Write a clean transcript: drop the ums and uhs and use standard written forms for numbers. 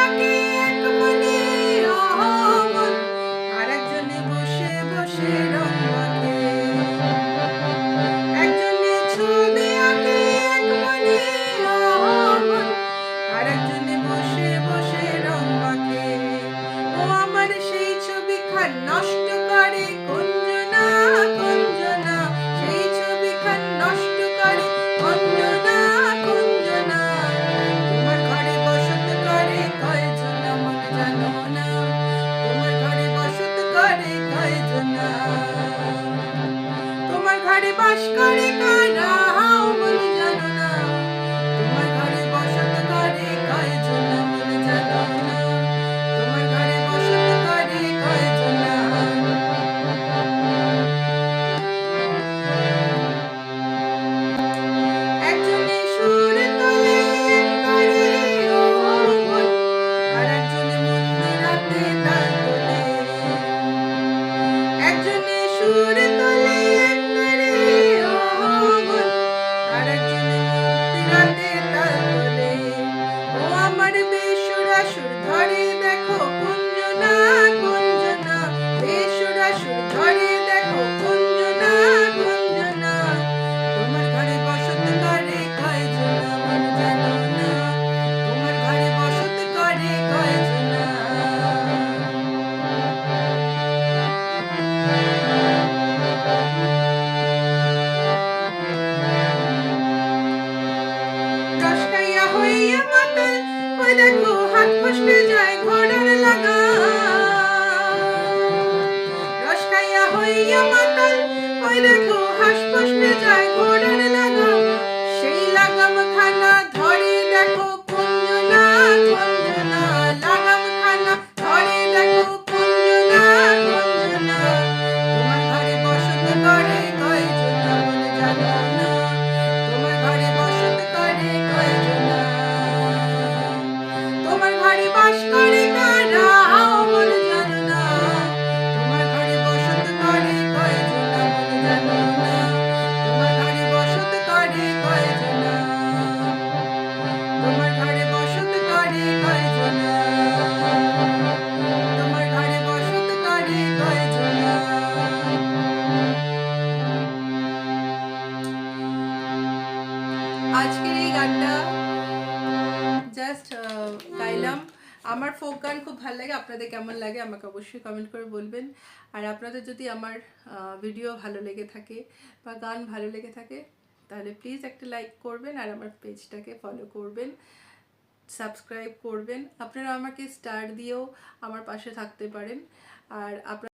আঁকে এক মনে মন, আরেকজনে বসে বসে রং মাখে। একজনে ছবি আঁকে এক মনে মন, আরেকজনে বসে বসে রং মাখে। ও আমার সেই ছবি খান নষ্ট করে কুঞ্জনা কুঞ্জনা, সেই ছবি খান নষ্ট করে কুঞ্জনা কুঞ্জনা। তোমার ঘরে বসত করে কয়জনা মন জানো না, তোমার ঘরে বসত করে কয়জনা। তোমার ঘরে বাস করে কারা মন জানো না, তোমার ঘরে বসত করে কয়জনা মন জানো না, তোমার ঘরে বসত করে কয়জনা। একজনে সুর তোলে একতারে ও মন, আরেকজনে মন্দিরাতে তাল তোলে। একজনে সুর তোলে একতারে ও মন, আরেকজনে মন্দিরাতে তাল তোলে। ও আমার বেসুরা সুর ধরে দেখো কুঞ্জনা কুঞ্জনা, বেসুরা সুর ধরে দেখো কুঞ্জনা কুঞ্জনা। তোমার ঘরে বসত করে কয়জনা মন জানো না, তোমার ঘরে বসত করে কয়জনা। রস খাইয়া হইয়া মাতাল, ওই দেখো হাত ফসকে যায় ঘোড়ার লাগাম। রস খাইয়া হইয়া মাতাল, ওই দেখো হাঁস ফসকে যায় ঘোড়ার লাগাম। সেই লাগাম খানা ধরে দেখো কুঞ্জনা কুঞ্জনা, লাগাম খানা ধরে দেখো কুঞ্জনা কুঞ্জনা। তোমার ঘরে বসত করে কয়জনা মন জানো না, তোমার ঘরে বসত করে কয়জনা। তোমার ঘরে বাস করে কারা মন জানো না, তোমার ঘরে বসত করে কয়জনা মন জানো না, তোমার ঘরে বসত করে কয়জনা। তোমার ঘরে বসত করে কয়জনা, তোমার ঘরে বসত করে কয়জনা। আজকের এই গানটা জাস্ট গাইলাম। আমার ফোক গান খুব ভালো লাগে, আপনাদের কেমন লাগে আমাকে অবশ্যই কমেন্ট করে বলবেন। আর আপনাদের যদি আমার ভিডিও ভালো লেগে থাকে বা গান ভালো লেগে থাকে তাহলে প্লিজ একটা লাইক করবেন, আর আমার পেজটাকে ফলো করবেন, সাবস্ক্রাইব করবেন। আপনারা আমাকে স্টার দিয়েও আমার পাশে থাকতে পারেন। আর আপনারা